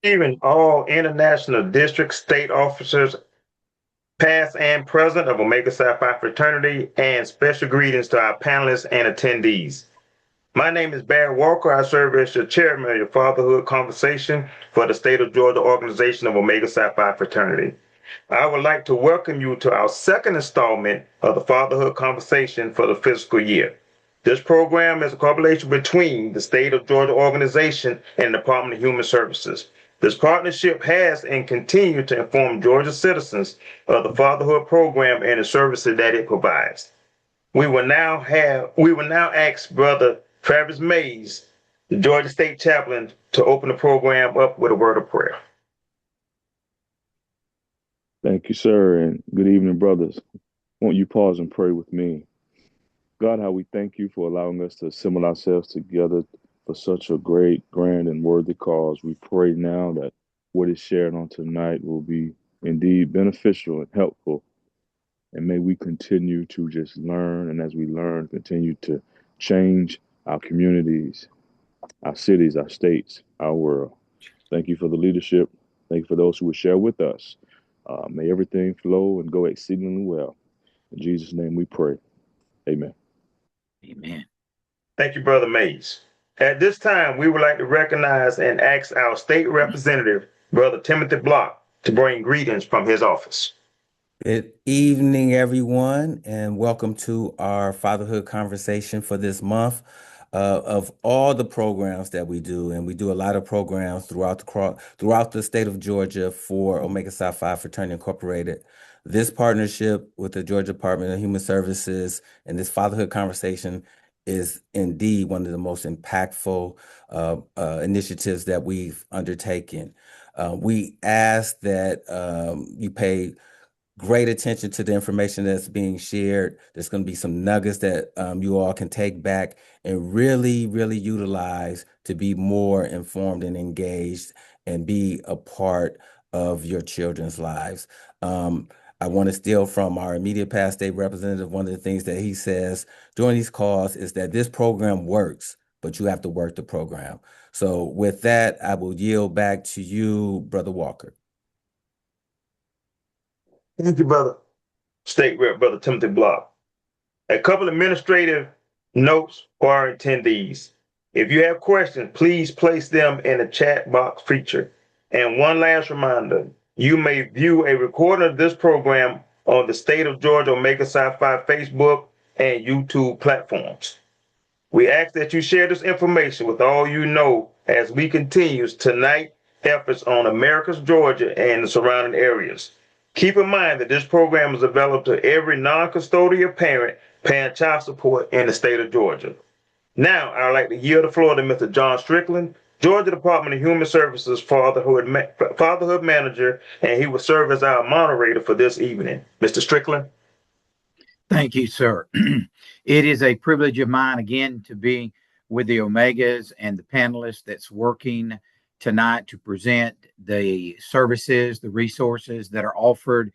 Even all international district state officers, past and present, of Omega Psi Phi Fraternity, and special greetings to our panelists and attendees. My name is Barry Walker. I serve as the chairman of your Fatherhood Conversation for the State of Georgia organization of Omega Psi Phi Fraternity. I would like to welcome you to our second installment of the Fatherhood Conversation for the fiscal year. This program is a collaboration between the State of Georgia organization and the Department of Human Services. This partnership has and continues to inform Georgia citizens of the Fatherhood program and the services that it provides. We will now ask Brother Travis Mays, the Georgia State Chaplain, to open the program up with a word of prayer. Thank you, sir, and good evening, brothers. Won't you pause and pray with me? God, how we thank you for allowing us to assemble ourselves together for such a great, grand, and worthy cause. We pray now that what is shared on tonight will be indeed beneficial and helpful. And may we continue to just learn, and as we learn, continue to change our communities, our cities, our states, our world. Thank you for the leadership. Thank you for those who will share with us. May everything flow and go exceedingly well. In Jesus' name we pray. Amen. Amen. Thank you, Brother Mays. At this time, we would like to recognize and ask our state representative, Brother Timothy Block, to bring greetings from his office. Good evening, everyone, and welcome to our fatherhood conversation for this month. Of all the programs that we do, and we do a lot of programs throughout the state of Georgia for Omega Psi Phi Fraternity Incorporated. This partnership with the Georgia Department of Human Services and this fatherhood conversation is indeed one of the most impactful initiatives that we've undertaken. We ask that you pay great attention to the information that's being shared. There's going to be some nuggets that you all can take back and really, really utilize to be more informed and engaged and be a part of your children's lives. I want to steal from our immediate past state representative. One of the things that he says during these calls is that this program works, but you have to work the program. So with that, I will yield back to you, Brother Walker. Thank you, Brother State Rep, Brother Timothy Block. A couple of administrative notes for our attendees. If you have questions, please place them in the chat box feature. And one last reminder, you may view a recording of this program on the State of Georgia Omega Psi Phi Facebook and YouTube platforms. We ask that you share this information with all you know as we continue tonight efforts on America's Georgia and the surrounding areas. Keep in mind that this program is available to every non-custodial parent paying child support in the state of Georgia. Now, I'd like to yield the floor to Mr. John Strickland, Georgia Department of Human Services Fatherhood Manager, and he will serve as our moderator for this evening. Mr. Strickland. Thank you, sir. It is a privilege of mine again to be with the Omegas and the panelists that's working tonight to present the services, the resources that are offered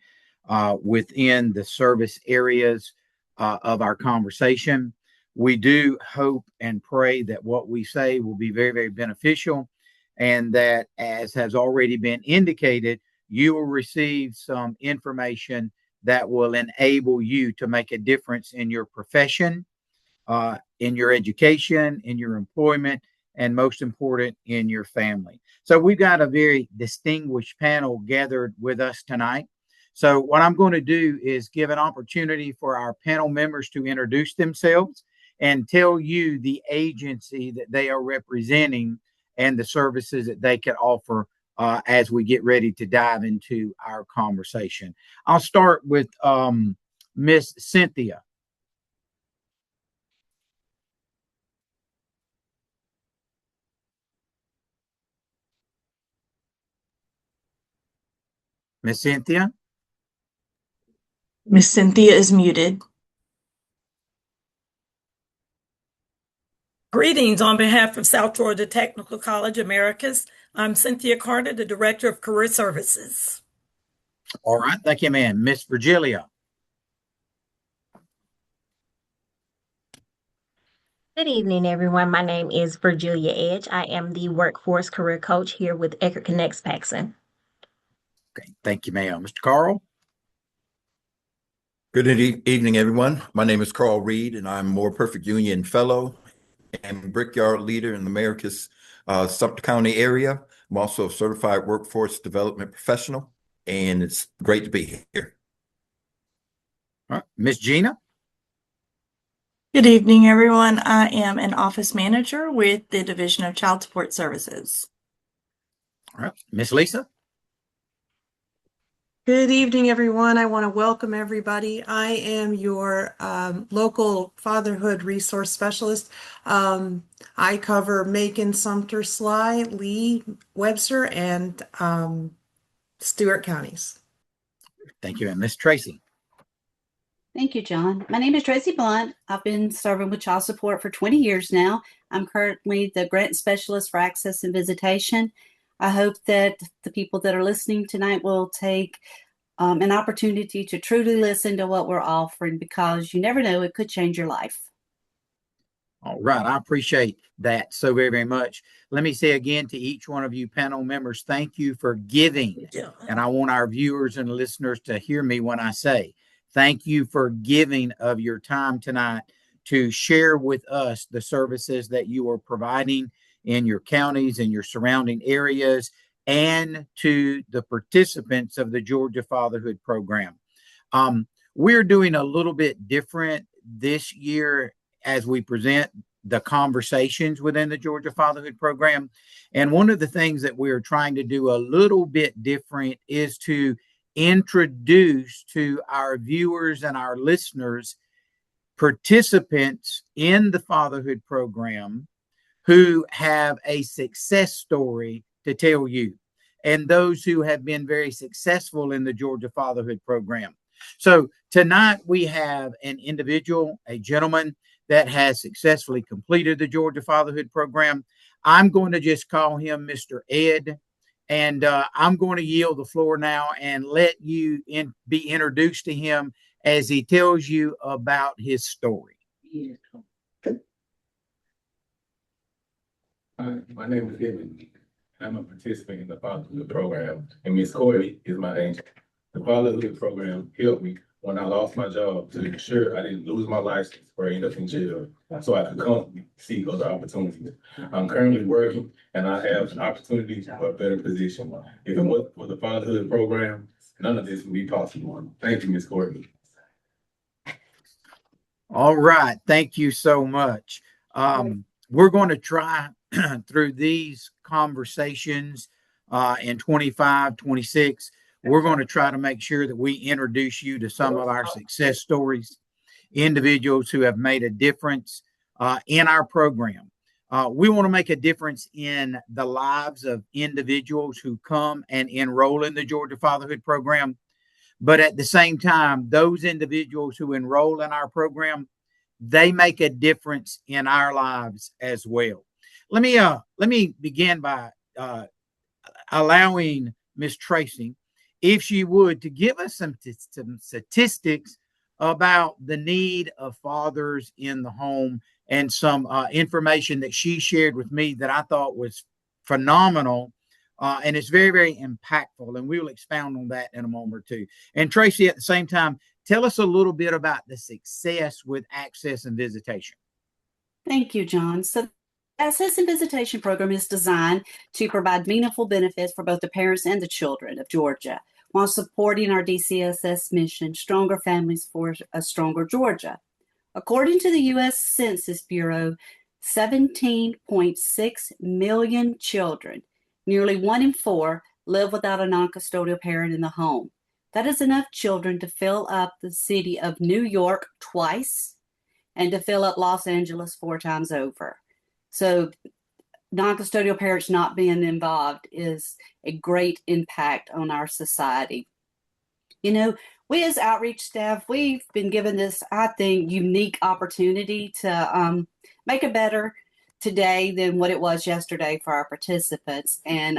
within the service areas of our conversation. We do hope and pray that what we say will be very, very beneficial, and that, as has already been indicated, you will receive some information that will enable you to make a difference in your profession, in your education, in your employment, and most important, in your family. So we've got a very distinguished panel gathered with us tonight. So what I'm going to do is give an opportunity for our panel members to introduce themselves and tell you the agency that they are representing and the services that they can offer as we get ready to dive into our conversation. I'll start with Miss Cynthia. Miss Cynthia? Miss Cynthia is muted. Greetings on behalf of South Georgia Technical College Americas. I'm Cynthia Carter, the Director of Career Services. All right, thank you, ma'am. Miss Virgilia. Good evening, everyone. My name is Virgilia Edge. I am the Workforce Career Coach here with Eckerd Connects Paxson. Okay, thank you, ma'am. Mr. Carl? Good evening, everyone. My name is Carl Reed, and I'm More Perfect Union Fellow and Brickyard Leader in America's Sumter County area. I'm also a Certified Workforce Development Professional, and it's great to be here. All right, Miss Gina? Good evening, everyone. I am an office manager with the Division of Child Support Services. All right, Miss Lisa? Good evening, everyone. I want to welcome everybody. I am your local fatherhood resource specialist. I cover Macon, Sumter, Sly, Lee, Webster, and Stewart counties. Thank you. And Miss Tracy? Thank you, John. My name is Tracy Blunt. I've been serving with child support for 20 years now. I'm currently the grant specialist for access and visitation. I hope that the people that are listening tonight will take an opportunity to truly listen to what we're offering, because you never know, it could change your life. All right. I appreciate that so very, very much. Let me say again to each one of you panel members, thank you for giving. And I want our viewers and listeners to hear me when I say, thank you for giving of your time tonight to share with us the services that you are providing in your counties and your surrounding areas, and to the participants of the Georgia Fatherhood Program. We're doing a little bit different this year as we present the conversations within the Georgia Fatherhood Program. And one of the things that we're trying to do a little bit different is to introduce to our viewers and our listeners participants in the Fatherhood Program who have a success story to tell you, and those who have been very successful in the Georgia Fatherhood Program. So tonight we have an individual, a gentleman that has successfully completed the Georgia Fatherhood Program. I'm going to just call him Mr. Ed, and I'm going to yield the floor now and let you be introduced to him as he tells you about his story. Hi, my name is Evan. I'm a participant in the Fatherhood Program, and Miss Corey is my angel. The Fatherhood Program helped me when I lost my job to ensure I didn't lose my license or end up in jail, so I could come seek other opportunities. I'm currently working, and I have an opportunity for a better position. If it wasn't for the Fatherhood Program, none of this would be possible. Thank you, Miss Courtney. All right. Thank you so much. We're going to try through these conversations in 25, 26. We're going to try to make sure that we introduce you to some of our success stories, individuals who have made a difference in our program. We want to make a difference in the lives of individuals who come and enroll in the Georgia Fatherhood Program. But at the same time, those individuals who enroll in our program, they make a difference in our lives as well. Let me begin by allowing Miss Tracy, if she would, to give us some statistics about the need of fathers in the home, and some information that she shared with me that I thought was phenomenal. And it's very, very impactful. And we will expound on that in a moment or two. And Tracy, at the same time, tell us a little bit about the success with access and visitation. Thank you, John. So the Access and Visitation Program is designed to provide meaningful benefits for both the parents and the children of Georgia, while supporting our DCSS mission, Stronger Families for a Stronger Georgia. According to the U.S. Census Bureau, 17.6 million children, nearly 1 in 4, live without a non-custodial parent in the home. That is enough children to fill up the city of New York twice and to fill up Los Angeles 4 times over. So non-custodial parents not being involved is a great impact on our society. You know, we as outreach staff, we've been given this, I think, unique opportunity to make it better today than what it was yesterday for our participants. And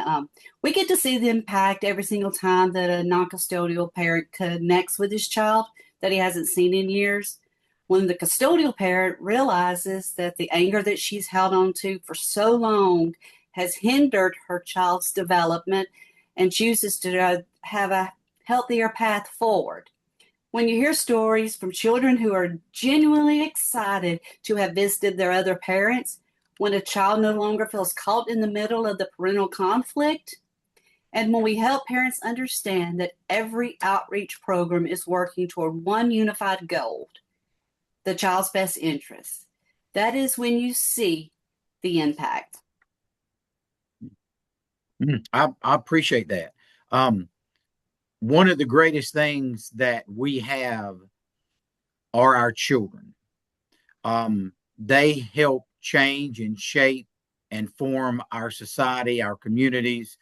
we get to see the impact every single time that a non-custodial parent connects with his child that he hasn't seen in years. When the custodial parent realizes that the anger that she's held on to for so long has hindered her child's development and chooses to have a healthier path forward. When you hear stories from children who are genuinely excited to have visited their other parents, when a child no longer feels caught in the middle of the parental conflict, and when we help parents understand that every outreach program is working toward one unified goal, the child's best interest, that is when you see the impact. I appreciate that. One of the greatest things that we have are our children. They help change and shape and form our society, our communities,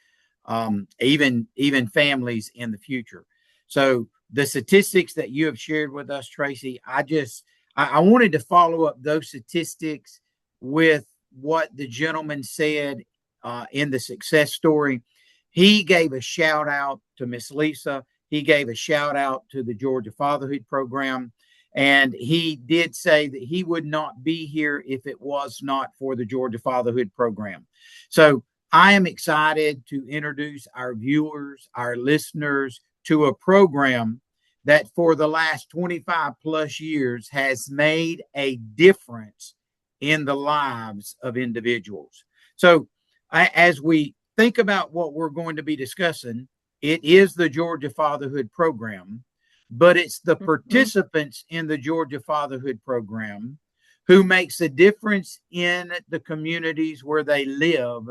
even families in the future. So the statistics that you have shared with us, Tracy, I wanted to follow up those statistics with what the gentleman said in the success story. He gave a shout out to Miss Lisa. He gave a shout out to the Georgia Fatherhood Program. And he did say that he would not be here if it was not for the Georgia Fatherhood Program. So I am excited to introduce our viewers, our listeners to a program that for the last 25 plus years has made a difference in the lives of individuals. So as we think about what we're going to be discussing, it is the Georgia Fatherhood Program, but it's the participants in the Georgia Fatherhood Program who makes a difference in the communities where they live,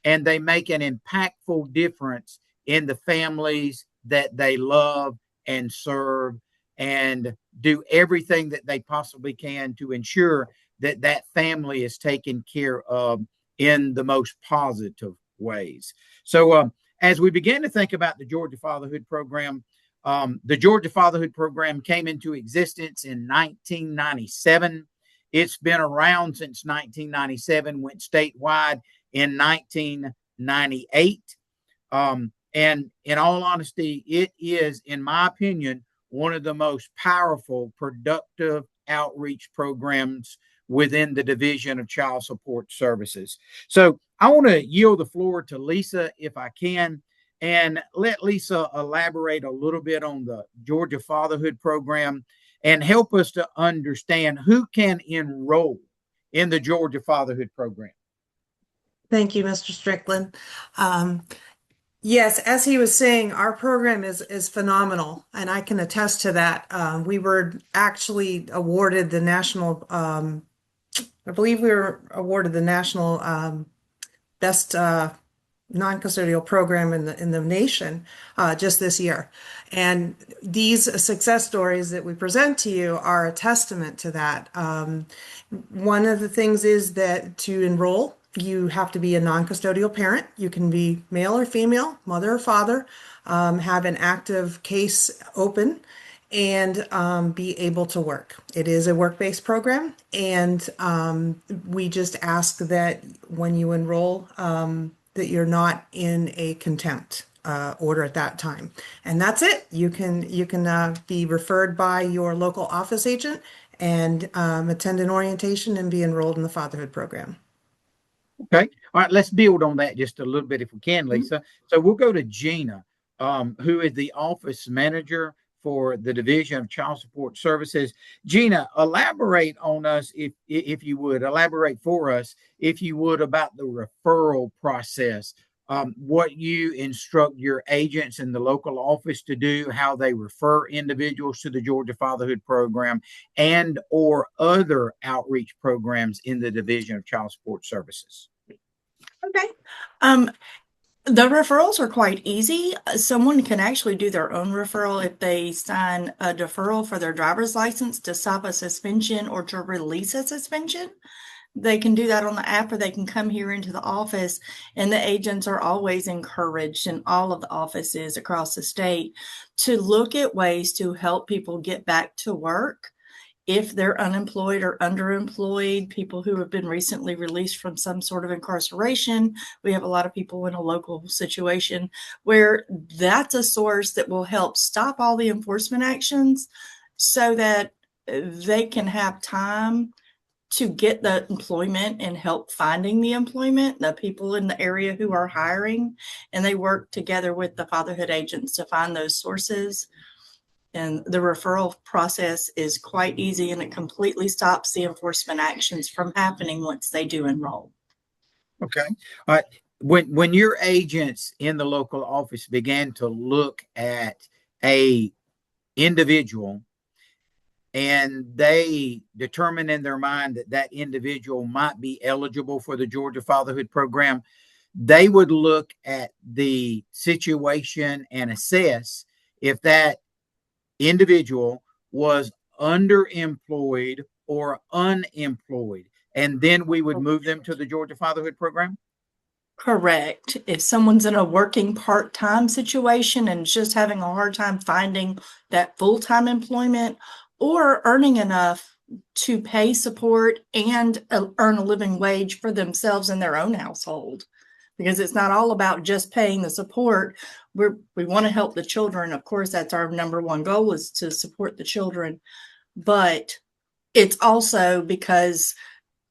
and they make an impactful difference in the families that they love and serve, and do everything that they possibly can to ensure that that family is taken care of in the most positive ways. So as we begin to think about the Georgia Fatherhood Program, the Georgia Fatherhood Program came into existence in 1997. It's been around since 1997, went statewide in 1998. And in all honesty, it is, in my opinion, one of the most powerful, productive outreach programs within the Division of Child Support Services. So I want to yield the floor to Lisa, if I can, and let Lisa elaborate a little bit on the Georgia Fatherhood Program and help us to understand who can enroll in the Georgia Fatherhood Program. Thank you, Mr. Strickland. Yes, as he was saying, our program is phenomenal, and I can attest to that. We were actually awarded the national, I believe we were awarded the national best non-custodial program in the nation just this year. And these success stories that we present to you are a testament to that. One of the things is that to enroll, you have to be a non-custodial parent. You can be male or female, mother or father, have an active case open, and be able to work. It is a work-based program, and we just ask that when you enroll, that you're not in a contempt order at that time. And that's it. You can be referred by your local office agent and attend an orientation and be enrolled in the fatherhood program. Okay. All right. Let's build on that just a little bit if we can, Lisa. So we'll go to Gina, who is the office manager for the Division of Child Support Services. Gina, elaborate on us, if you would, elaborate for us, if you would, about the referral process, what you instruct your agents in the local office to do, how they refer individuals to the Georgia Fatherhood Program and or other outreach programs in the Division of Child Support Services. Okay. The referrals are quite easy. Someone can actually do their own referral if they sign a deferral for their driver's license to stop a suspension or to release a suspension. They can do that on the app, or they can come here into the office, and the agents are always encouraged in all of the offices across the state to look at ways to help people get back to work. If they're unemployed or underemployed, people who have been recently released from some sort of incarceration. We have a lot of people in a local situation where that's a source that will help stop all the enforcement actions so that they can have time to get the employment and help finding the employment, the people in the area who are hiring, and they work together with the fatherhood agents to find those sources. And the referral process is quite easy, and it completely stops the enforcement actions from happening once they do enroll. Okay. All right. When your agents in the local office began to look at a individual and they determined in their mind that that individual might be eligible for the Georgia Fatherhood Program, they would look at the situation and assess if that individual was underemployed or unemployed. And then we would move them to the Georgia Fatherhood Program? Correct. If someone's in a working part-time situation and just having a hard time finding that full-time employment or earning enough to pay support and earn a living wage for themselves and their own household, because it's not all about just paying the support. We want to help the children. Of course, that's our number one goal, is to support the children. But it's also because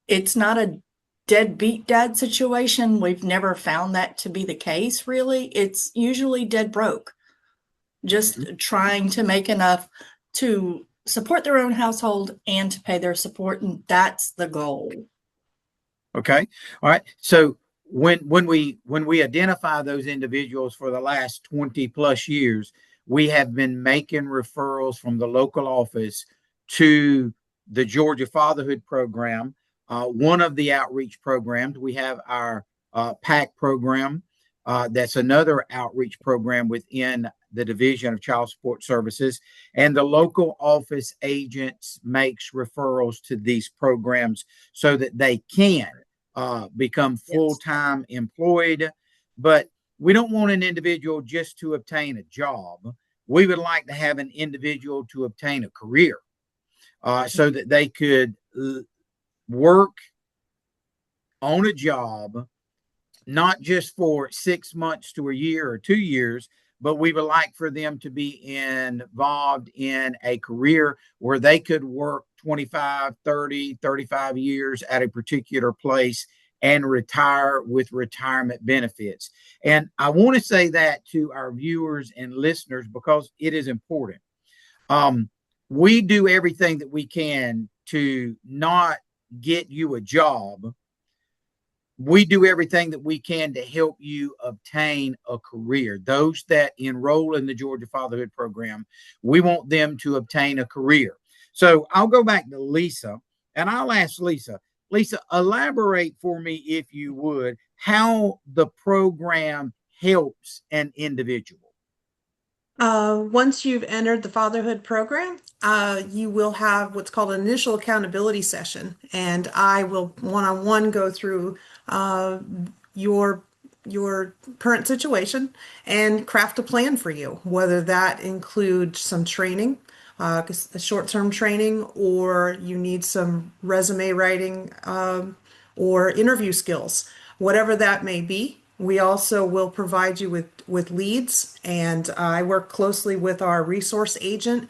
it's not a deadbeat dad situation. We've never found that to be the case, really. It's usually dead broke, just trying to make enough to support their own household and to pay their support. And that's the goal. Okay. All right. So when we identify those individuals for the last 20 plus years, we have been making referrals from the local office to the Georgia Fatherhood Program. One of the outreach programs, we have our PAC program. That's another outreach program within the Division of Child Support Services. And the local office agents makes referrals to these programs so that they can become full-time employed. But we don't want an individual just to obtain a job. We would like to have an individual to obtain a career so that they could work on a job, not just for 6 months to a year or 2 years, but we would like for them to be involved in a career where they could work 25, 30, 35 years at a particular place and retire with retirement benefits. And I want to say that to our viewers and listeners because it is important. We do everything that we can to not get you a job. We do everything that we can to help you obtain a career. Those that enroll in the Georgia Fatherhood Program, we want them to obtain a career. So I'll go back to Lisa and I'll ask Lisa, elaborate for me, if you would, how the program helps an individual. Once you've entered the fatherhood program, you will have what's called an initial accountability session, and I will one-on-one go through your current situation and craft a plan for you, whether that includes some training, a short-term training, or you need some resume writing or interview skills, whatever that may be. We also will provide you with leads, and I work closely with our resource agent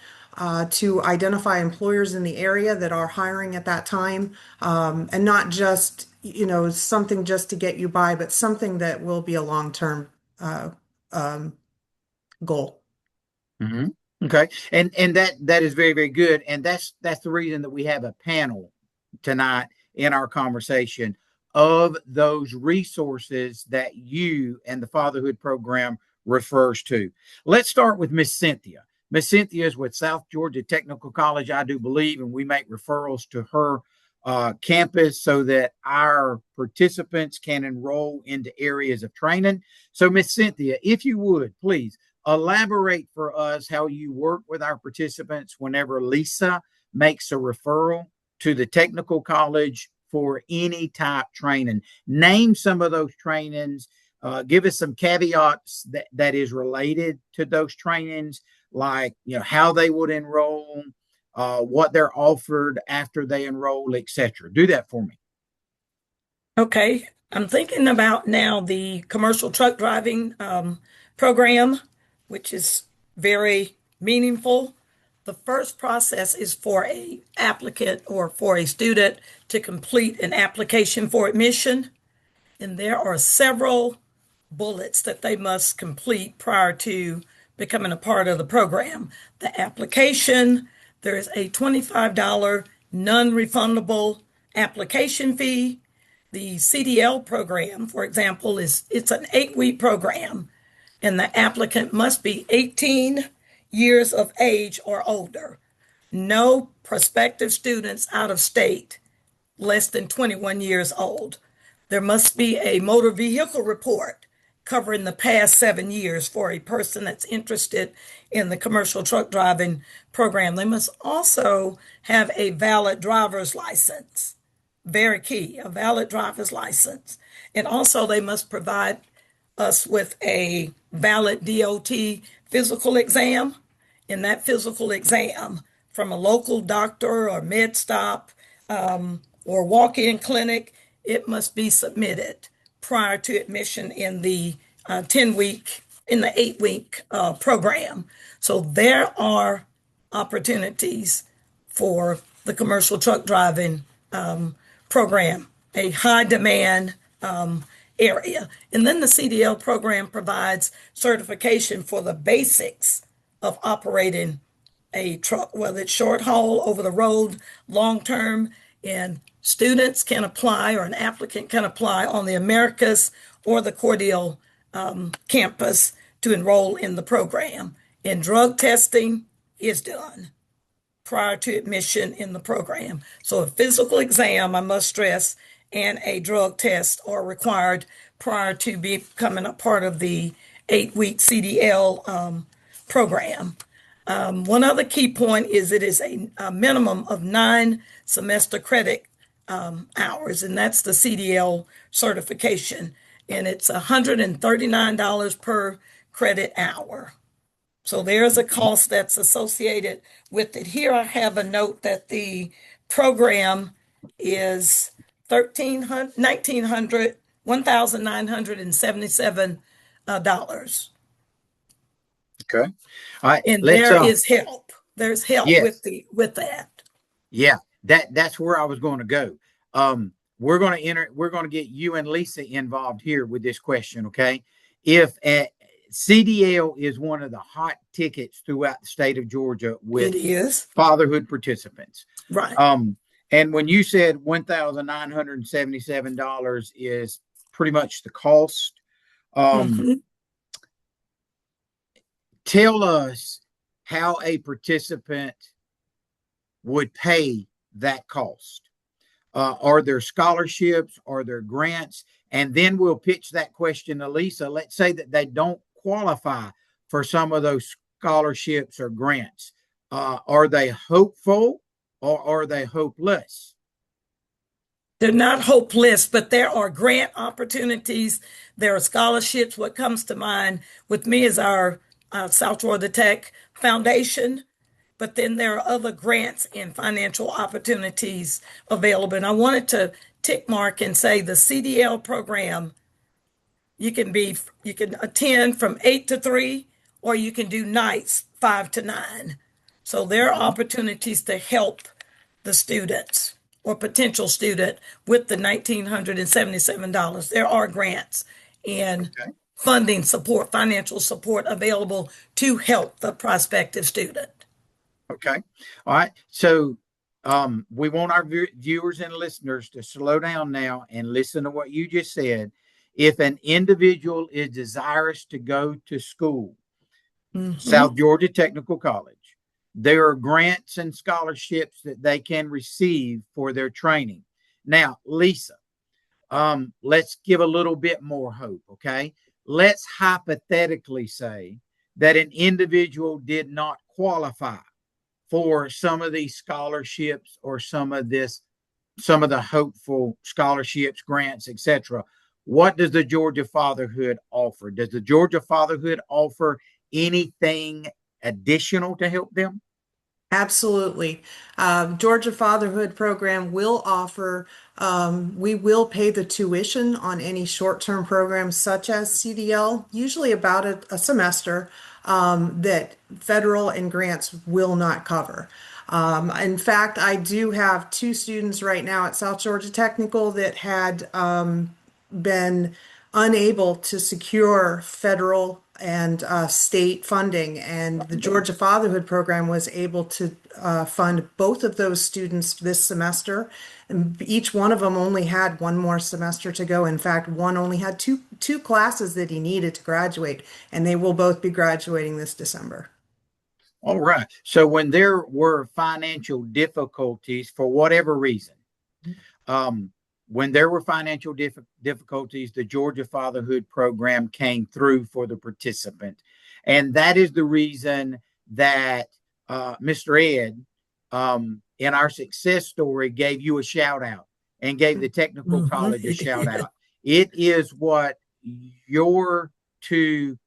to identify employers in the area that are hiring at that time, and not just, something just to get you by, but something that will be a long-term goal. Mm-hmm. Okay. And that is very, very good. And that's the reason that we have a panel tonight in our conversation of those resources that you and the Fatherhood Program refers to. Let's start with Miss Cynthia. Miss Cynthia is with South Georgia Technical College, I do believe, and we make referrals to her campus so that our participants can enroll into areas of training. So Miss Cynthia, if you would, please elaborate for us how you work with our participants whenever Lisa makes a referral to the technical college for any type training. Name some of those trainings. Give us some caveats that is related to those trainings, like how they would enroll, what they're offered after they enroll, etc. Do that for me. Okay, I'm thinking about now the commercial truck driving program, which is very meaningful. The first process is for a applicant or for a student to complete an application for admission. And there are several bullets that they must complete prior to becoming a part of the program. The application, there is a $25 non-refundable application fee. The CDL program, for example, it's an 8-week program, and the applicant must be 18 years of age or older. No prospective students out of state less than 21 years old. There must be a motor vehicle report covering the past 7 years for a person that's interested in the commercial truck driving program. They must also have a valid driver's license. Very key, a valid driver's license. And also they must provide us with a valid DOT physical exam. In that physical exam, from a local doctor or med stop or walk-in clinic, it must be submitted prior to admission in the 8-week program. So there are opportunities for the commercial truck driving program, a high demand area. And then the CDL program provides certification for the basics of operating a truck, whether it's short haul, over the road, long term. And students can apply, or an applicant can apply on the Americas or the Cordele campus to enroll in the program. And drug testing is done prior to admission in the program. So a physical exam, I must stress, and a drug test are required prior to becoming a part of the 8-week CDL program. One other key point is it is a minimum of 9 semester credit hours, and that's the CDL certification. And it's $139 per credit hour. So there's a cost that's associated with it. Here I have a note that the program is $1,977. Okay. All right. And there is help. There's help yes. with that. Yeah, that's where I was going to go. We're going to get you and Lisa involved here with this question, okay? If CDL is one of the hot tickets throughout the state of Georgia with it is fatherhood participants. Right. And when you said $1,977 is pretty much the cost, tell us how a participant would pay that cost. Are there scholarships? Are there grants? And then we'll pitch that question to Lisa. Let's say that they don't qualify for some of those scholarships or grants. Are they hopeful or are they hopeless? They're not hopeless, but there are grant opportunities. There are scholarships. What comes to mind with me is our South Georgia Tech Foundation, but then there are other grants and financial opportunities available. And I wanted to tick mark and say the CDL program, you can attend from 8 to 3, or you can do nights 5 to 9. So there are opportunities to help the students or potential student with the $1,977. There are grants and funding support, financial support available to help the prospective student. Okay. All right. So we want our viewers and listeners to slow down now and listen to what you just said. If an individual is desirous to go to school, South Georgia Technical College, there are grants and scholarships that they can receive for their training. Now, Lisa, let's give a little bit more hope, okay? Let's hypothetically say that an individual did not qualify for some of these scholarships or some of the hopeful scholarships, grants, etc. What does the Georgia Fatherhood offer? Does the Georgia Fatherhood offer anything additional to help them? Absolutely. Georgia Fatherhood Program will offer, we will pay the tuition on any short-term programs such as CDL, usually about a semester. that federal and grants will not cover. In fact, I do have two students right now at South Georgia Technical that had been unable to secure federal and state funding, and the Georgia Fatherhood Program was able to fund both of those students this semester. And each one of them only had one more semester to go. In fact, one only had two classes that he needed to graduate, and they will both be graduating this December. All right. So when there were financial difficulties for whatever reason, when there were financial difficulties, the Georgia Fatherhood Program came through for the participant. And that is the reason that Mr. Ed, in our success story, gave you a shout out and gave the technical college a shout out. It is what your two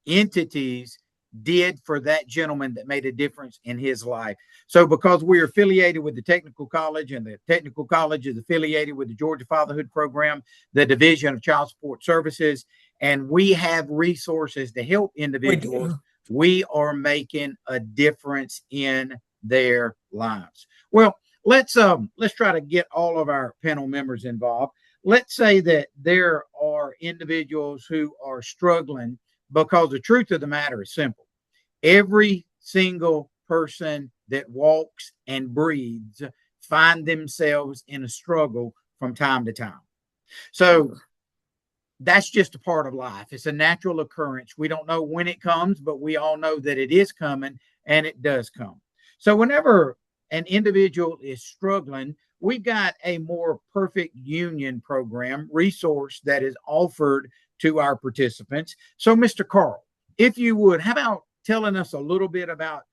entities did for that gentleman that made a difference in his life. So because we're affiliated with the technical college, and the technical college is affiliated with the Georgia Fatherhood Program, the Division of Child Support Services, and we have resources to help individuals, we are making a difference in their lives. Well, let's try to get all of our panel members involved. Let's say that there are individuals who are struggling, because the truth of the matter is simple. Every single person that walks and breathes find themselves in a struggle from time to time. So that's just a part of life. It's a natural occurrence. We don't know when it comes, but we all know that it is coming, and it does come. So whenever an individual is struggling, we've got a more perfect union program resource that is offered to our participants. So Mr. Carl, if you would, how about telling us a little bit about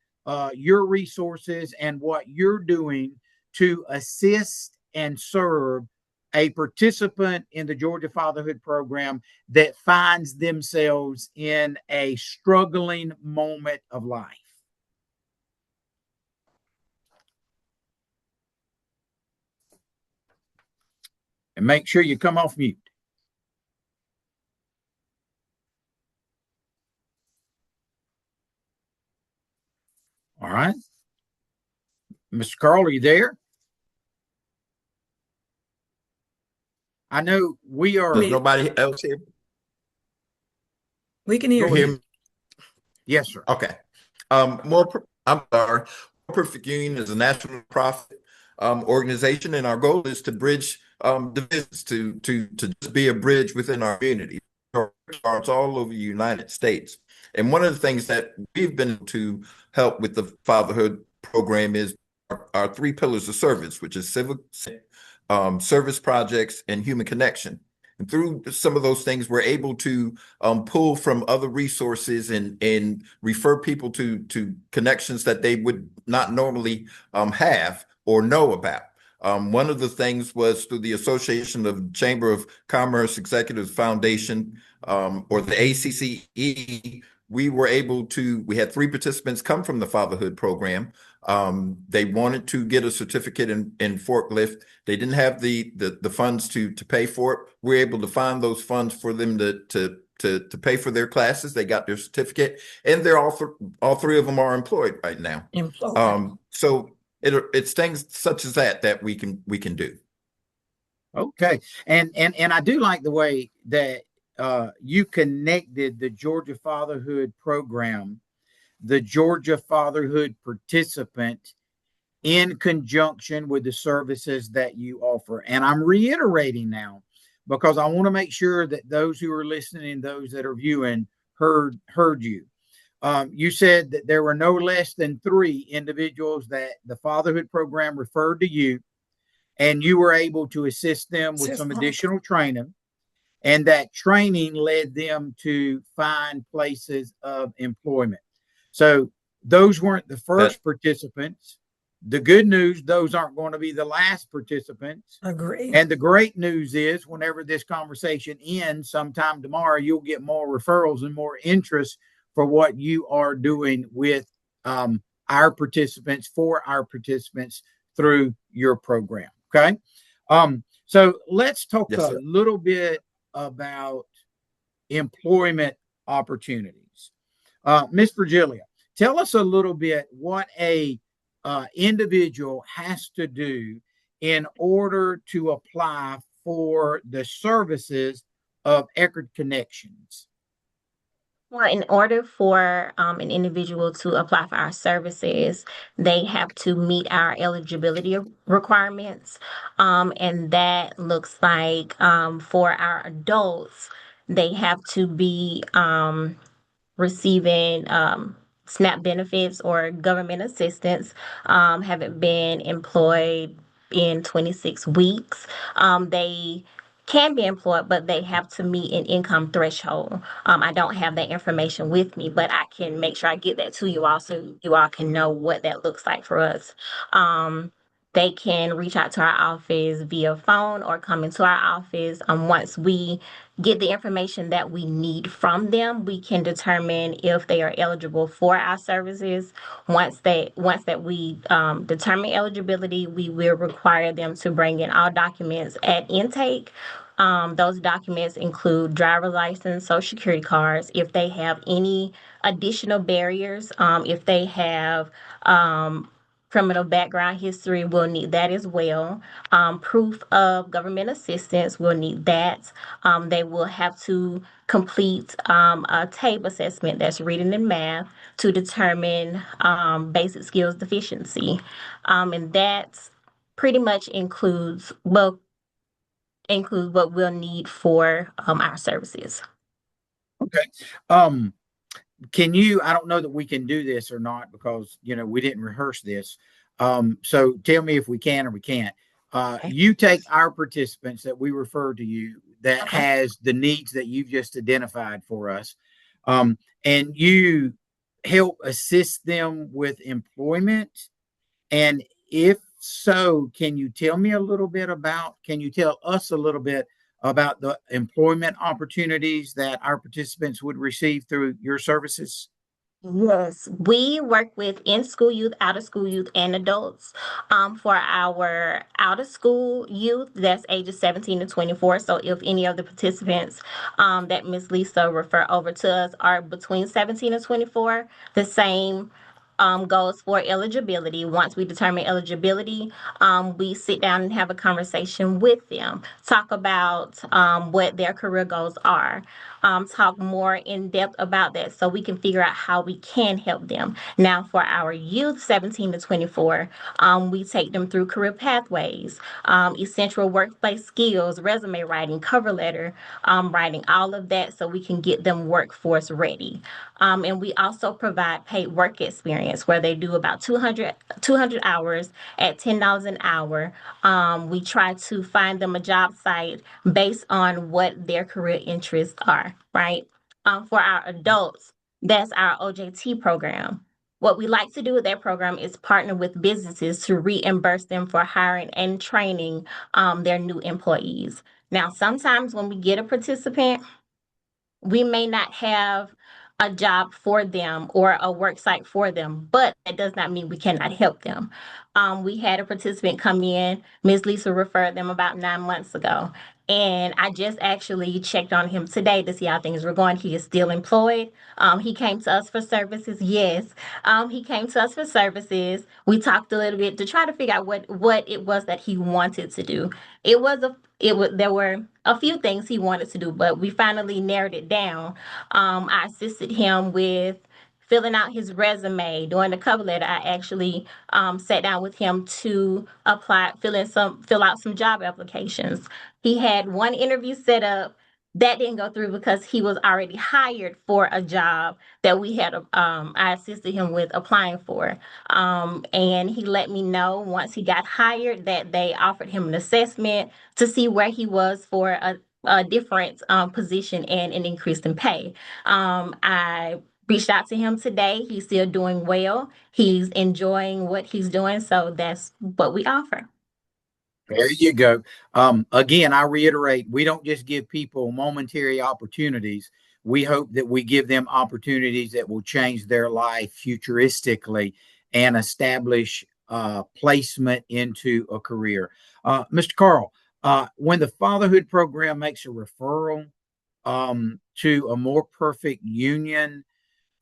your resources and what you're doing to assist and serve a participant in the Georgia Fatherhood Program that finds themselves in a struggling moment of life. And make sure you come off mute. All right. Mr. Carl, are you there? I know we are. There's nobody else here? We can hear you. Yes, sir. Okay. I'm sorry. More Perfect Union is a national profit organization, and our goal is to bridge divisions, to just be a bridge within our community. It's all over the United States. And one of the things that we've been to help with the fatherhood program is our three pillars of service, which is civic service projects and human connection. And through some of those things, we're able to pull from other resources and refer people to connections that they would not normally have or know about. One of the things was through the Association of Chamber of Commerce Executives Foundation, or the ACCE. We had three participants come from the fatherhood program. They wanted to get a certificate in forklift. They didn't have the funds to pay for it. We're able to find those funds for them to pay for their classes. They got their certificate, and they're all three of them are employed right now. So it's things such as that we can do. Okay. And I do like the way that you connected the Georgia Fatherhood Program, the Georgia Fatherhood participant, in conjunction with the services that you offer. And I'm reiterating now, because I want to make sure that those who are listening and those that are viewing heard you. You said that there were no less than 3 individuals that the Fatherhood Program referred to you, and you were able to assist them with some additional training. And that training led them to find places of employment. So those weren't the first participants. The good news, those aren't going to be the last participants. Agree. And the great news is, whenever this conversation ends sometime tomorrow, you'll get more referrals and more interest for what you are doing with our participants, for our participants through your program. Okay. So let's talk a little bit about employment opportunities. Miss Virgilia, tell us a little bit what a individual has to do in order to apply for the services of Eckerd Connections. Well, in order for an individual to apply for our services, they have to meet our eligibility requirements. And that looks like for our adults, they have to be receiving SNAP benefits or government assistance, haven't been employed in 26 weeks. They can be employed, but they have to meet an income threshold. I don't have that information with me, but I can make sure I get that to you all so you all can know what that looks like for us. They can reach out to our office via phone or come into our office. Once we get the information that we need from them, we can determine if they are eligible for our services. Once that we determine eligibility, we will require them to bring in all documents at intake. Those documents include driver license, social security cards. If they have any additional barriers, if they have criminal background history, we'll need that as well. Proof of government assistance, we'll need that. They will have to complete a TABE assessment, that's reading and math, to determine basic skills deficiency. And that pretty much includes what we'll need for our services. Okay. Can you, I don't know that we can do this or not because, we didn't rehearse this. So tell me if we can or we can't. Okay. You take our participants that we refer to you that Okay. has the needs that you've just identified for us, and you help assist them with employment. And if so, can you tell us a little bit about the employment opportunities that our participants would receive through your services? Yes, we work with in-school youth, out-of-school youth, and adults. For our out-of-school youth, that's ages 17 to 24. So if any of the participants that Ms. Lisa refer over to us are between 17 and 24, the same goes for eligibility. Once we determine eligibility, we sit down and have a conversation with them, talk about what their career goals are, talk more in depth about that so we can figure out how we can help them. Now, for our youth 17 to 24, we take them through career pathways, essential workplace skills, resume writing, cover letter writing, all of that so we can get them workforce ready. And we also provide paid work experience where they do about 200 hours at $10 an hour. We try to find them a job site based on what their career interests are, right? For our adults, that's our OJT program. What we like to do with that program is partner with businesses to reimburse them for hiring and training their new employees. Now, sometimes when we get a participant, we may not have a job for them or a work site for them, but that does not mean we cannot help them. We had a participant come in, Ms. Lisa referred them about 9 months ago. And I just actually checked on him today to see how things were going. He is still employed. He came to us for services. Yes, he came to us for services. We talked a little bit to try to figure out what it was that he wanted to do. There were a few things he wanted to do, but we finally narrowed it down. I assisted him with filling out his resume, doing the cover letter. I actually sat down with him to fill out some job applications. He had one interview set up that didn't go through because he was already hired for a job that I assisted him with applying for. And he let me know once he got hired that they offered him an assessment to see where he was for a different position and an increase in pay. I reached out to him today. He's still doing well. He's enjoying what he's doing. So that's what we offer. There you go. Again, I reiterate, we don't just give people momentary opportunities. We hope that we give them opportunities that will change their life futuristically and establish placement into a career. Mr. Carl, when the Fatherhood program makes a referral to a more perfect union,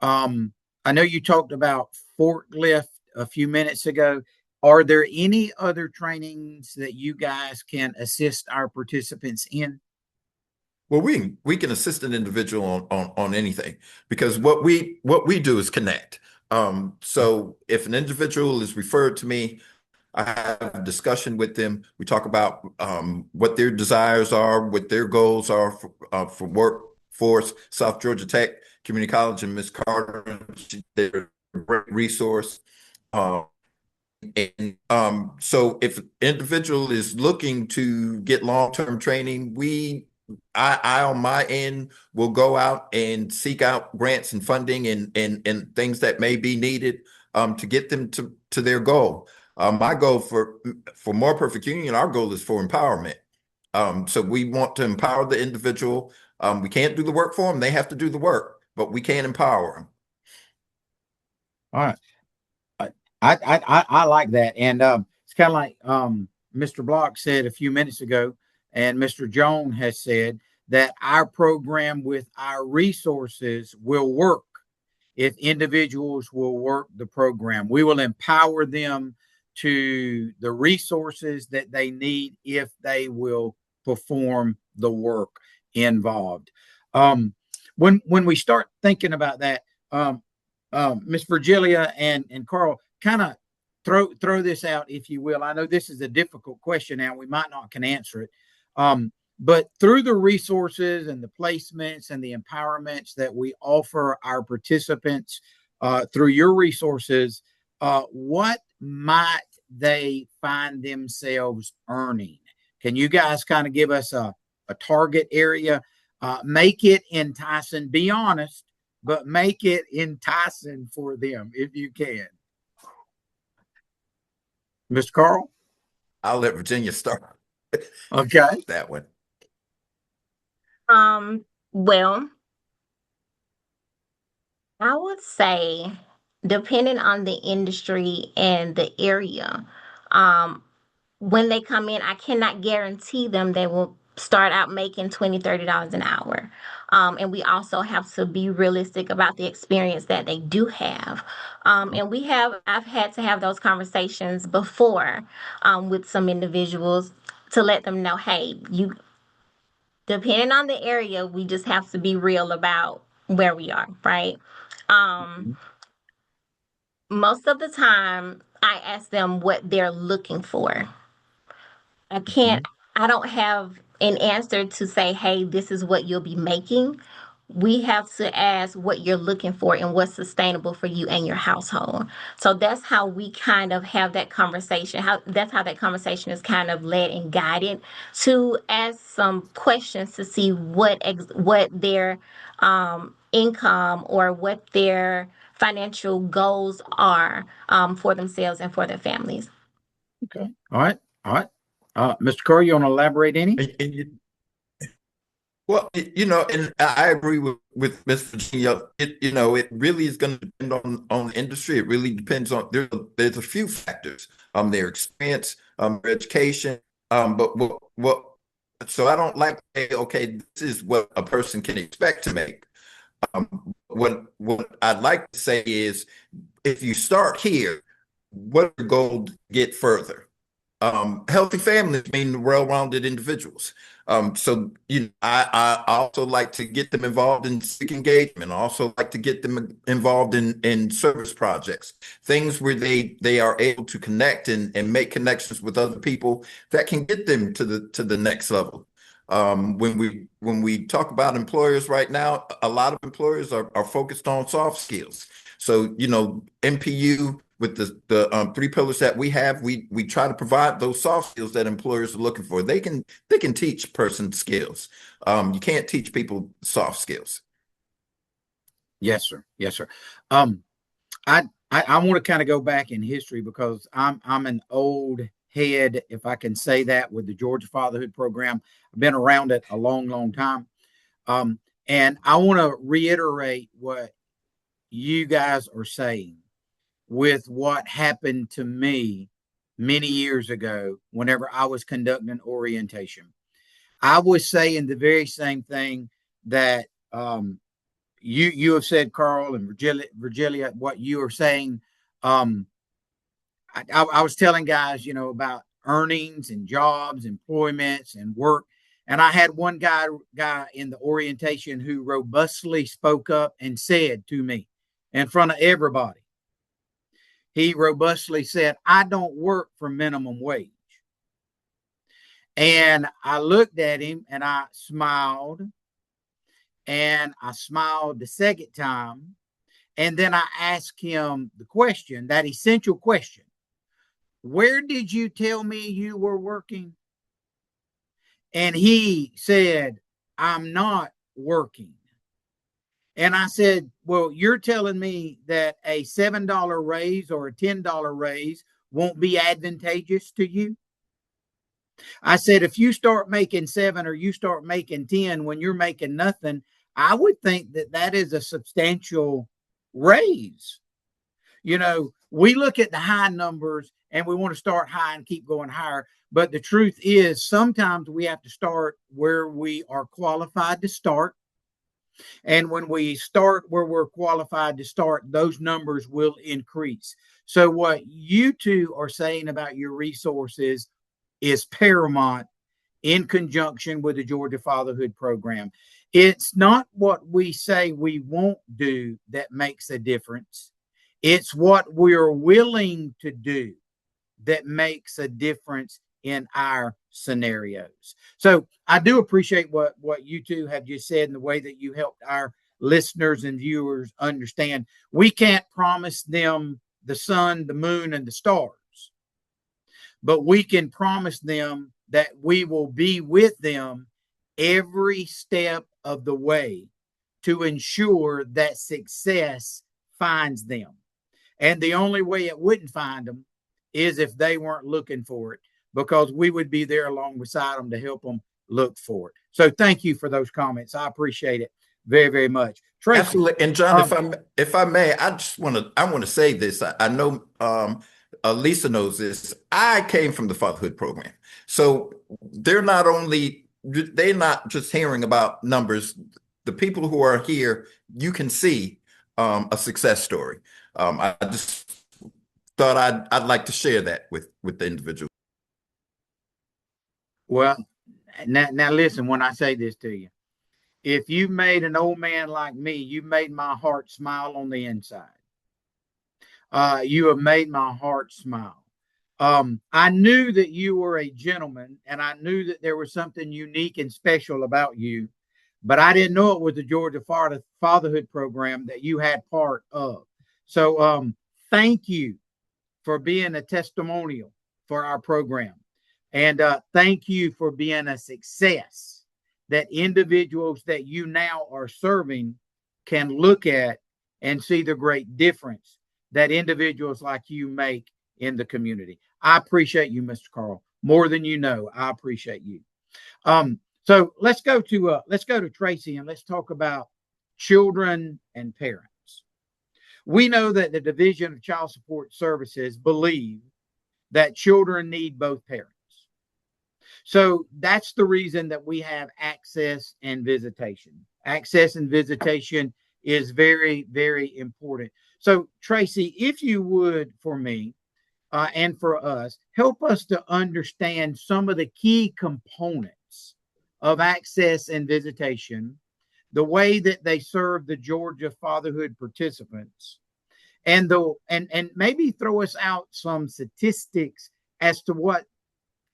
I know you talked about forklift a few minutes ago. Are there any other trainings that you guys can assist our participants in? Well, we can assist an individual on anything, because what we do is connect. So if an individual is referred to me, I have a discussion with them. We talk about what their desires are, what their goals are for workforce. South Georgia Tech Community College and Miss Carter, they're a great resource. Um, so if an individual is looking to get long-term training, I on my end will go out and seek out grants and funding and things that may be needed to get them to their goal. My goal for More Perfect Union, our goal is for empowerment. So we want to empower the individual. We can't do the work for them; they have to do the work, but we can empower them. All right. I like that. And it's kind of like Mr. Block said a few minutes ago, and Mr. Jones has said that our program with our resources will work if individuals will work the program. We will empower them to the resources that they need if they will perform the work involved. When we start thinking about that, Miss Virgilia and Carl, kind of throw this out, if you will. I know this is a difficult question now. We might not can answer it. But through the resources and the placements and the empowerments that we offer our participants through your resources, what might they find themselves earning? Can you guys kind of give us a target area? Make it enticing. Be honest, but make it enticing for them if you can. Mr. Carl? I'll let Virginia start. Okay. That one. Well, I would say, depending on the industry and the area, when they come in, I cannot guarantee them they will start out making $20, $30 an hour. And we also have to be realistic about the experience that they do have. And I've had to have those conversations before with some individuals to let them know, hey, depending on the area, we just have to be real about where we are, right? Um, Most of the time, I ask them what they're looking for. I can't, I don't have an answer to say, hey, this is what you'll be making. We have to ask what you're looking for and what's sustainable for you and your household. So that's how we kind of have that conversation. That's how that conversation is kind of led and guided to ask some questions to see what their income or what their financial goals are for themselves and for their families. Okay. All right. All right. Mr. Carr, you want to elaborate any? Well, and I agree with Miss Virginia. It really is going to depend on the industry. It really depends on there's a few factors. Their experience, their education. But what so I don't like to say, okay, this is what a person can expect to make. What I'd like to say is, if you start here, what's your goal to get further? Healthy families mean well-rounded individuals. I also like to get them involved in civic engagement. I also like to get them involved in service projects, things where they are able to connect and make connections with other people that can get them to the next level. When we talk about employers right now, a lot of employers are focused on soft skills. So, MPU, with the three pillars that we have, we try to provide those soft skills that employers are looking for. They can teach person skills. You can't teach people soft skills. Yes, sir. Yes, sir. I want to kind of go back in history because I'm an old head, if I can say that, with the Georgia Fatherhood program. I've been around it a long, long time. And I want to reiterate what you guys are saying with what happened to me many years ago whenever I was conducting orientation. I was saying the very same thing that you have said, Carl and Virgilia, what you are saying. I was telling guys, about earnings and jobs, employments and work. And I had one guy in the orientation who robustly spoke up and said to me in front of everybody, he robustly said, I don't work for minimum wage. And I looked at him and I smiled, and I smiled the second time. And then I asked him the question, that essential question: where did you tell me you were working? And he said, I'm not working. And I said, well, you're telling me that a $7 raise or a $10 raise won't be advantageous to you? I said, if you start making 7 or you start making 10 when you're making nothing, I would think that is a substantial raise. We look at the high numbers and we want to start high and keep going higher. But the truth is, sometimes we have to start where we are qualified to start. And when we start where we're qualified to start, those numbers will increase. So what you two are saying about your resources is paramount in conjunction with the Georgia Fatherhood Program. It's not what we say we won't do that makes a difference. It's what we're willing to do that makes a difference in our scenarios. So I do appreciate what you two have just said and the way that you helped our listeners and viewers understand. We can't promise them the sun, the moon, and the stars, but we can promise them that we will be with them every step of the way to ensure that success finds them. And the only way it wouldn't find them is if they weren't looking for it, because we would be there along beside them to help them look for it. So thank you for those comments. I appreciate it very, very much. Tracy, absolutely. And John, if I may, I want to say this. I know Lisa knows this. I came from the Fatherhood Program, so they're not just hearing about numbers. The people who are here, you can see a success story. I just thought I'd like to share that with the individual. Well, now listen, when I say this to you, if you made an old man like me, you made my heart smile on the inside. You have made my heart smile. I knew that you were a gentleman, and I knew that there was something unique and special about you, but I didn't know it was the Georgia Fatherhood Program that you had part of. So thank you for being a testimonial for our program. And thank you for being a success that individuals that you now are serving can look at and see the great difference that individuals like you make in the community. I appreciate you, Mr. Carl, more than you know. I appreciate you. So let's go to Tracy, and let's talk about children and parents. We know that the Division of Child Support Services believe that children need both parents. So that's the reason that we have access and visitation. Access and visitation is very, very important. So Tracy, if you would, for me and for us, help us to understand some of the key components of access and visitation, the way that they serve the Georgia Fatherhood participants, and maybe throw us out some statistics as to what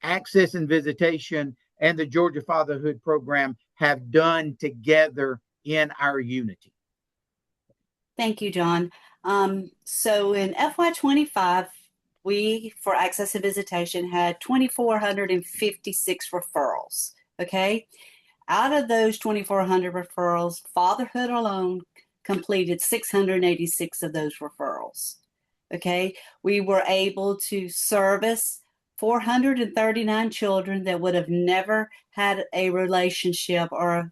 access and visitation and the Georgia Fatherhood Program have done together in our unity. Thank you, John. So in FY25, we, for access and visitation, had 2,456 referrals. Okay. Out of those 2,400 referrals, Fatherhood alone completed 686 of those referrals. Okay. We were able to service 439 children that would have never had a relationship or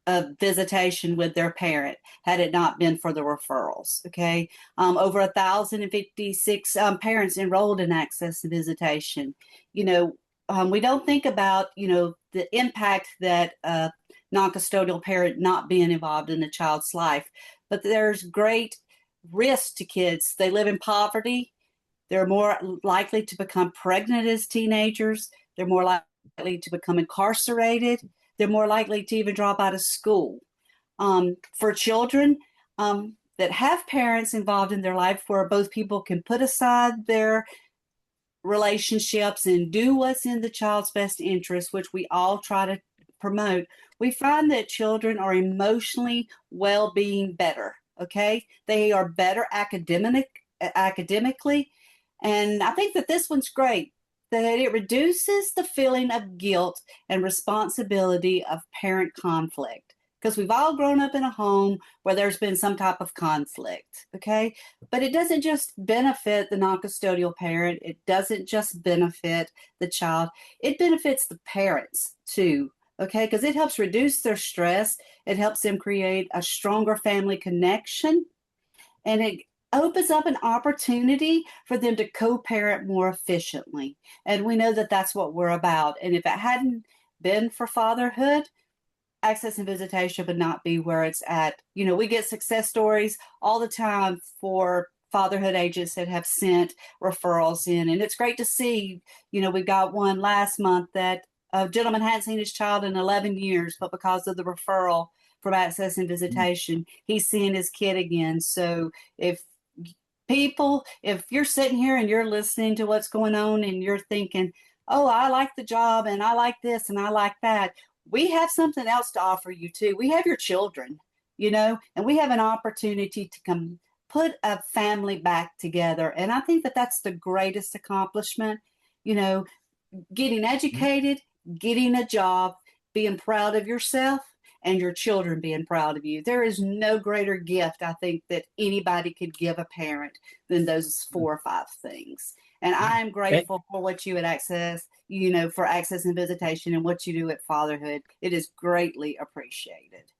a visitation with their parent had it not been for the referrals. Okay. Over 1,056 parents enrolled in access and visitation. we don't think about, the impact that a non-custodial parent not being involved in a child's life. But there's great risk to kids. They live in poverty. They're more likely to become pregnant as teenagers. They're more likely to become incarcerated. They're more likely to even drop out of school. For children that have parents involved in their life where both people can put aside their relationships and do what's in the child's best interest, which we all try to promote, we find that children are emotionally well-being better. Okay, they are better academically, and I think that this one's great. That it reduces the feeling of guilt and responsibility of parent conflict, because we've all grown up in a home where there's been some type of conflict, okay? But it doesn't just benefit the non-custodial parent. It doesn't just benefit the child. It benefits the parents too, okay? Because it helps reduce their stress. It helps them create a stronger family connection. And it opens up an opportunity for them to co-parent more efficiently. And we know that that's what we're about. And if it hadn't been for fatherhood, access and visitation would not be where it's at. We get success stories all the time for fatherhood agents that have sent referrals in. And it's great to see, we got one last month that a gentleman hadn't seen his child in 11 years, but because of the referral from access and visitation, he's seeing his kid again. So if you're sitting here and you're listening to what's going on and you're thinking, oh, I like the job and I like this and I like that, we have something else to offer you too. We have your children, and we have an opportunity to come put a family back together. And I think that that's the greatest accomplishment, getting educated, getting a job, being proud of yourself, and your children being proud of you. There is no greater gift, I think, that anybody could give a parent than those 4 or 5 things. And I am grateful for what you at Access, for access and visitation and what you do at Fatherhood. It is greatly appreciated.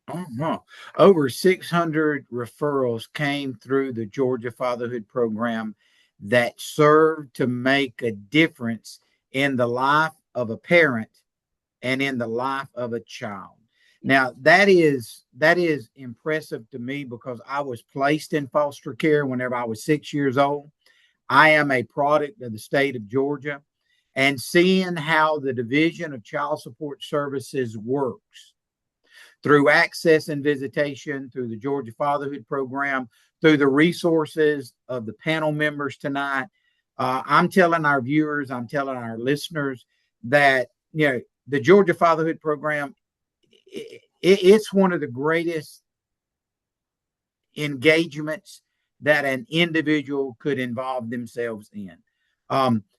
Uh-huh. Over 600 referrals came through the Georgia Fatherhood Program that served to make a difference in the life of a parent and in the life of a child. Now, that is impressive to me because I was placed in foster care whenever I was 6 years old. I am a product of the state of Georgia, and seeing how the Division of Child Support Services works through access and visitation, through the Georgia Fatherhood Program, through the resources of the panel members tonight, I'm telling our viewers, I'm telling our listeners that, the Georgia Fatherhood Program, it's one of the greatest engagements that an individual could involve themselves in.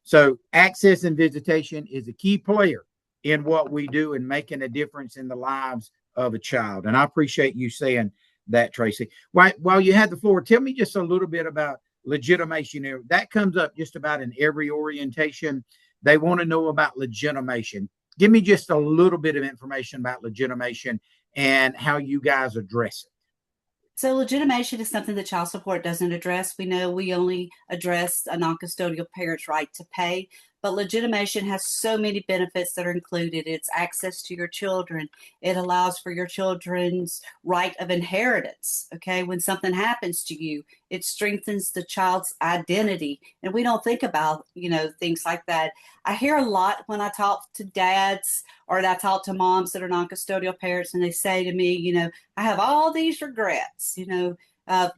So access and visitation is a key player in what we do and making a difference in the lives of a child. And I appreciate you saying that, Tracy. While you had the floor, tell me just a little bit about legitimation. That comes up just about in every orientation. They want to know about legitimation. Give me just a little bit of information about legitimation and how you guys address it. So legitimation is something that child support doesn't address. We know we only address a non-custodial parent's right to pay, but legitimation has so many benefits that are included. It's access to your children. It allows for your children's right of inheritance. Okay, when something happens to you, it strengthens the child's identity. And we don't think about, things like that. I hear a lot when I talk to dads or I talk to moms that are non-custodial parents, and they say to me, I have all these regrets,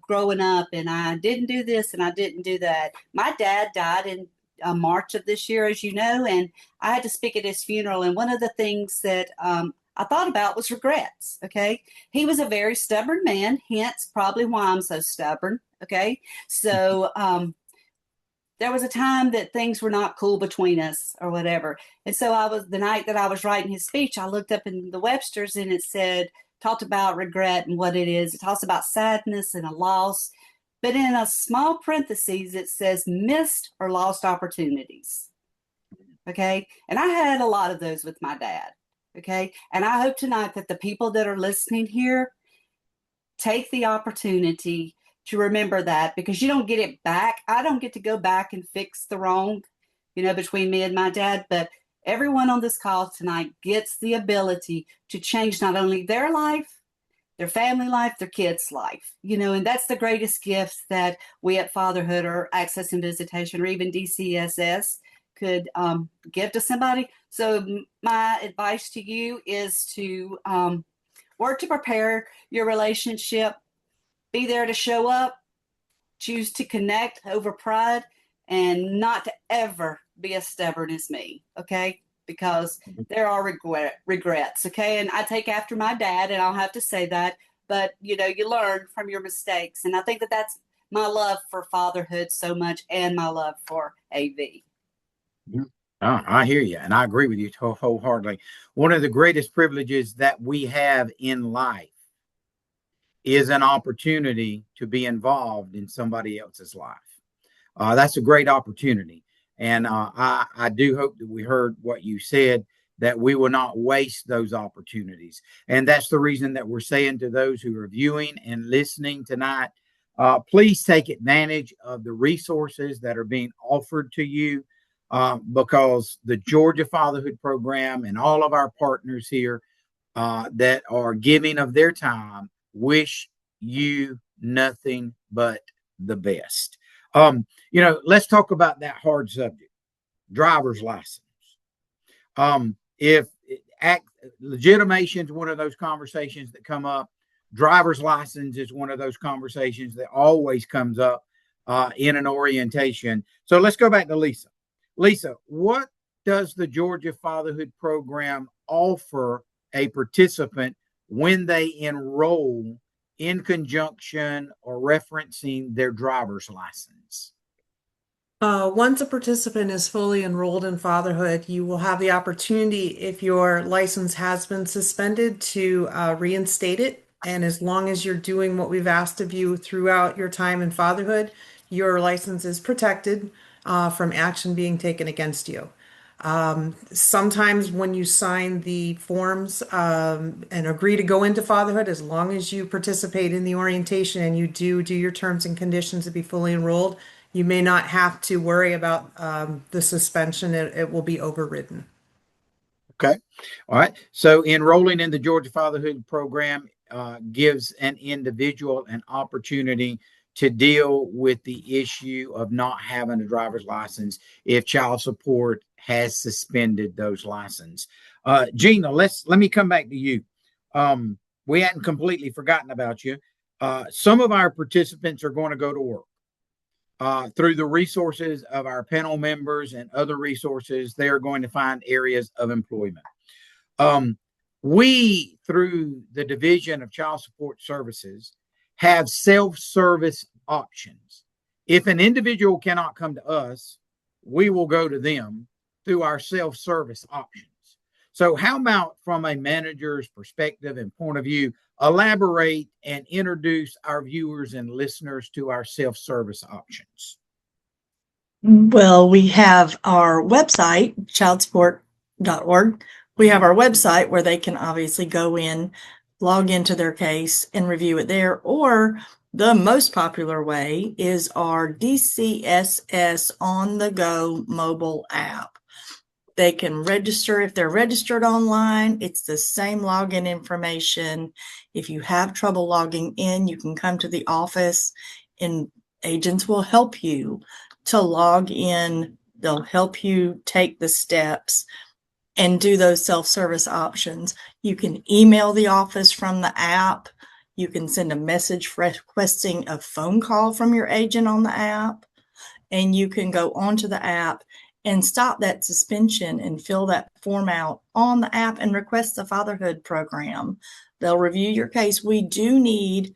growing up, and I didn't do this and I didn't do that. My dad died in March of this year, as you know, and I had to speak at his funeral. And one of the things that I thought about was regrets. Okay. He was a very stubborn man, hence probably why I'm so stubborn. Okay. So there was a time that things were not cool between us or whatever. And so the night that I was writing his speech, I looked up in the Webster's and it talked about regret and what it is. It talks about sadness and a loss. But in a small parentheses, it says missed or lost opportunities. Okay. And I had a lot of those with my dad. Okay. And I hope tonight that the people that are listening here take the opportunity to remember that, because you don't get it back. I don't get to go back and fix the wrong, between me and my dad, but Everyone on this call tonight gets the ability to change not only their life, their family life, their kids' life, and that's the greatest gift that we at Fatherhood or Access and Visitation or even DCSS could give to somebody. So my advice to you is to work to prepare your relationship, be there to show up, choose to connect over pride, and not to ever be as stubborn as me, okay? Because there are regrets, okay? And I take after my dad, and I'll have to say that, but you learn from your mistakes. And I think that that's my love for fatherhood so much, and my love for AV. I hear you, and I agree with you wholeheartedly. One of the greatest privileges that we have in life is an opportunity to be involved in somebody else's life. That's a great opportunity. And I do hope that we heard what you said, that we will not waste those opportunities. And that's the reason that we're saying to those who are viewing and listening tonight, please take advantage of the resources that are being offered to you, because the Georgia Fatherhood Program and all of our partners here that are giving of their time wish you nothing but the best. Let's talk about that hard subject, driver's license. If legitimation is one of those conversations that come up, driver's license is one of those conversations that always comes up in an orientation. So let's go back to Lisa. Lisa, what does the Georgia Fatherhood Program offer a participant when they enroll in conjunction or referencing their driver's license? Once a participant is fully enrolled in fatherhood, you will have the opportunity, if your license has been suspended, to reinstate it. And as long as you're doing what we've asked of you throughout your time in fatherhood, your license is protected from action being taken against you. Sometimes when you sign the forms and agree to go into fatherhood, as long as you participate in the orientation and you do your terms and conditions to be fully enrolled, you may not have to worry about the suspension. It will be overridden. Okay. All right. So enrolling in the Georgia Fatherhood Program gives an individual an opportunity to deal with the issue of not having a driver's license if child support has suspended those licenses. Gina, let me come back to you. We hadn't completely forgotten about you. Some of our participants are going to go to work. Through the resources of our panel members and other resources, they are going to find areas of employment. We, through the Division of Child Support Services, have self-service options. If an individual cannot come to us, we will go to them through our self-service options. So how about from a manager's perspective and point of view, elaborate and introduce our viewers and listeners to our self-service options? Well, we have our website, childsupport.org. We have our website where they can obviously go in, log into their case and review it there. Or the most popular way is our DCSS on the go mobile app. They can register if they're registered online. It's the same login information. If you have trouble logging in, you can come to the office and agents will help you to log in. They'll help you take the steps and do those self-service options. You can email the office from the app. You can send a message requesting a phone call from your agent on the app. And you can go onto the app and stop that suspension and fill that form out on the app and request the fatherhood program. They'll review your case. We do need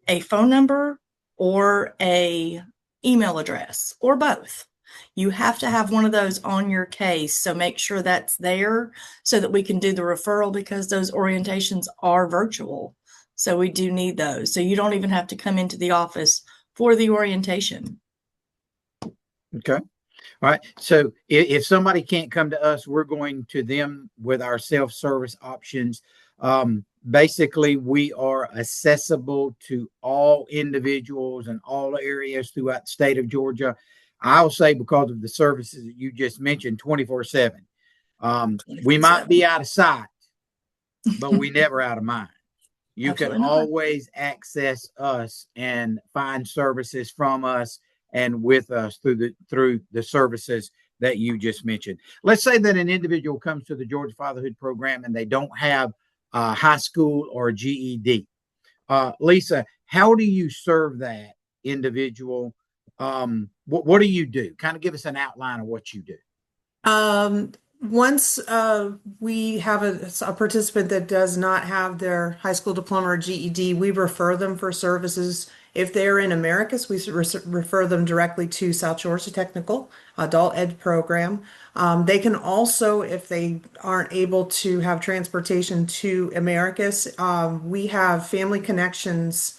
a phone number or a email address or both. You have to have one of those on your case. So make sure that's there so that we can do the referral, because those orientations are virtual. So we do need those. So you don't even have to come into the office for the orientation. Okay. All right. So if somebody can't come to us, we're going to them with our self-service options. Basically, we are accessible to all individuals and all areas throughout the state of Georgia. I'll say, because of the services that you just mentioned, 24/7. We might be out of sight, but we never out of mind. You can Absolutely not. always access us and find services from us and with us through the services that you just mentioned. Let's say that an individual comes to the Georgia Fatherhood program and they don't have high school or GED. Lisa, how do you serve that individual? What do you do? Kind of give us an outline of what you do. Once we have a participant that does not have their high school diploma or GED, we refer them for services. If they're in Americas, we refer them directly to South Georgia Technical Adult Ed Program. They can also, if they aren't able to have transportation to Americas, we have Family Connections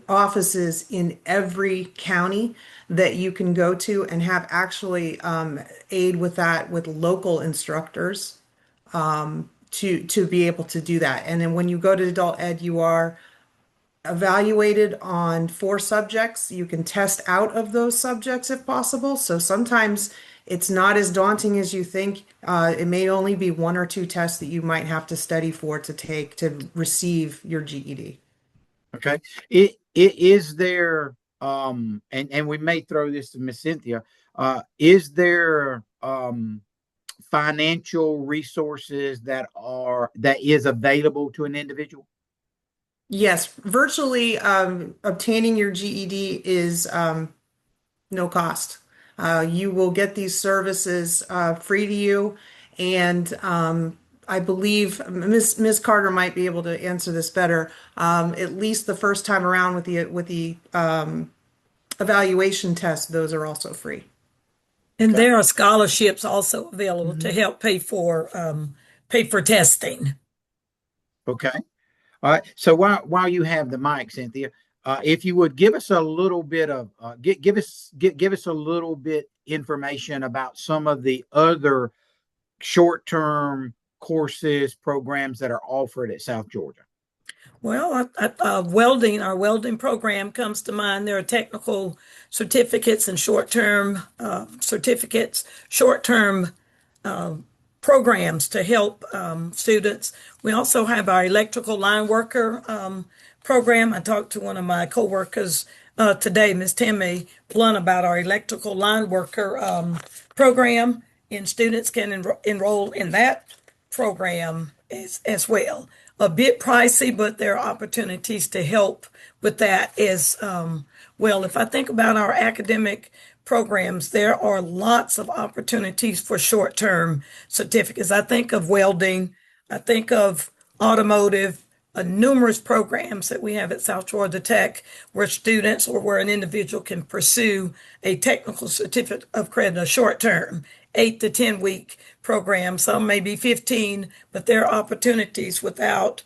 offices in every county that you can go to and have actually aid with that with local instructors to be able to do that. And then when you go to adult ed, you are evaluated on 4 subjects. You can test out of those subjects if possible. So sometimes it's not as daunting as you think. It may only be 1 or 2 tests that you might have to study for to take to receive your GED. Okay. It is there, and we may throw this to Miss Cynthia. Is there financial resources that is available to an individual? Yes, virtually obtaining your GED is no cost. You will get these services free to you, and I believe Ms. Carter might be able to answer this better. At least the first time around with the evaluation test, those are also free. And there are scholarships also available to help pay for testing. Okay. All right. So while you have the mic, Cynthia, if you would give us a little bit of give us a little bit information about some of the other short-term courses, programs that are offered at South Georgia. Well, our welding program comes to mind. There are technical certificates and short-term certificates, short-term programs to help students. We also have our electrical line worker program. I talked to one of my coworkers today, Ms. Timmy Blunt, about our electrical line worker program, and students can enroll in that program as well. A bit pricey, but there are opportunities to help with that as well. If I think about our academic programs, there are lots of opportunities for short-term certificates. I think of welding, I think of automotive, numerous programs that we have at South Georgia Tech where students or where an individual can pursue a technical certificate of credit, a short-term 8 to 10 week program. Some may be 15, but there are opportunities without,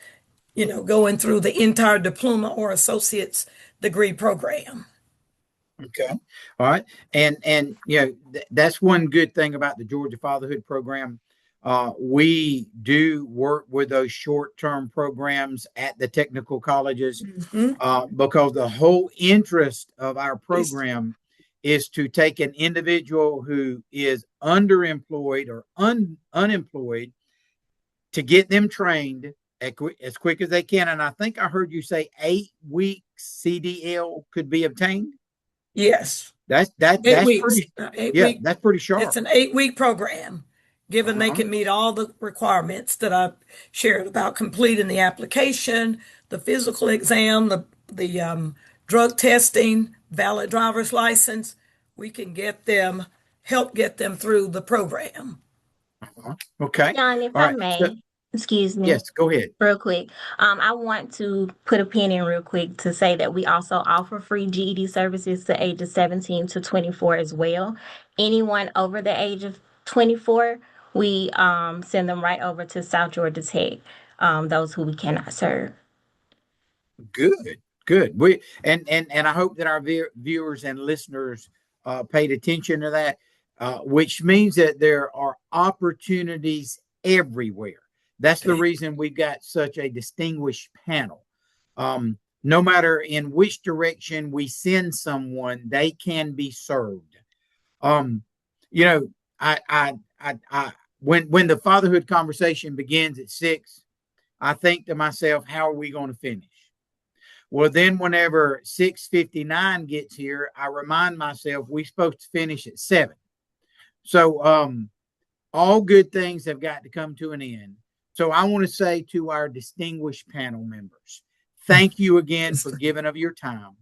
going through the entire diploma or associate's degree program. Okay. All right. And that's one good thing about the Georgia Fatherhood program. We do work with those short-term programs at the technical colleges because the whole interest of our program is to take an individual who is underemployed or unemployed to get them trained as quick as they can. And I think I heard you say 8 weeks CDL could be obtained. Yes. That's weeks. pretty that's pretty sharp. It's an 8-week program, given they can meet all the requirements that I've shared about completing the application, the physical exam, the drug testing, valid driver's license. We can help get them through the program. Okay. John, if I may, excuse me. Yes, go ahead. Real quick. I want to put a pin in real quick to say that we also offer free GED services to ages 17 to 24 as well. Anyone over the age of 24, we send them right over to South Georgia Tech, those who we cannot serve. Good. We and I hope that our viewers and listeners paid attention to that, which means that there are opportunities everywhere. That's the reason we've got such a distinguished panel. No matter in which direction we send someone, they can be served. when the fatherhood conversation begins at 6, I think to myself, how are we going to finish? Well, then whenever 6:59 gets here, I remind myself we're supposed to finish at 7. So all good things have got to come to an end. So I want to say to our distinguished panel members, thank you again for giving of your time,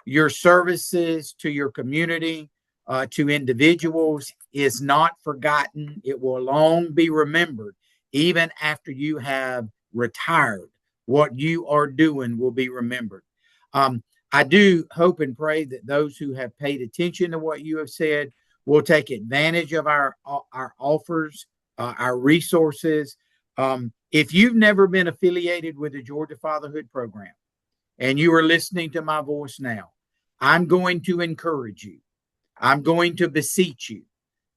your services to your community, to individuals is not forgotten. It will long be remembered, even after you have retired. What you are doing will be remembered. I do hope and pray that those who have paid attention to what you have said will take advantage of our offers, our resources. If you've never been affiliated with the Georgia Fatherhood Program and you are listening to my voice now, I'm going to encourage you. I'm going to beseech you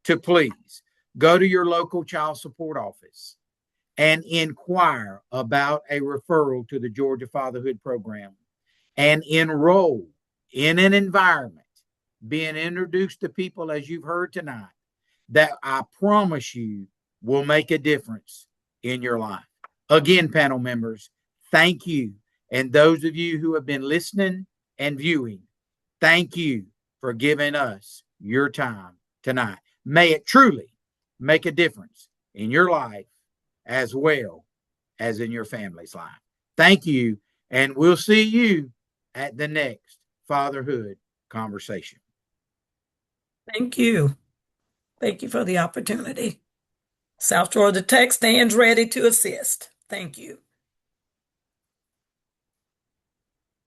to please go to your local child support office and inquire about a referral to the Georgia Fatherhood Program and enroll in an environment being introduced to people as you've heard tonight that I promise you will make a difference in your life. Again, panel members, thank you. And those of you who have been listening and viewing, thank you for giving us your time tonight. May it truly make a difference in your life as well as in your family's life. Thank you, and we'll see you at the next fatherhood conversation. Thank you. Thank you for the opportunity. South Georgia Tech stands ready to assist. Thank you.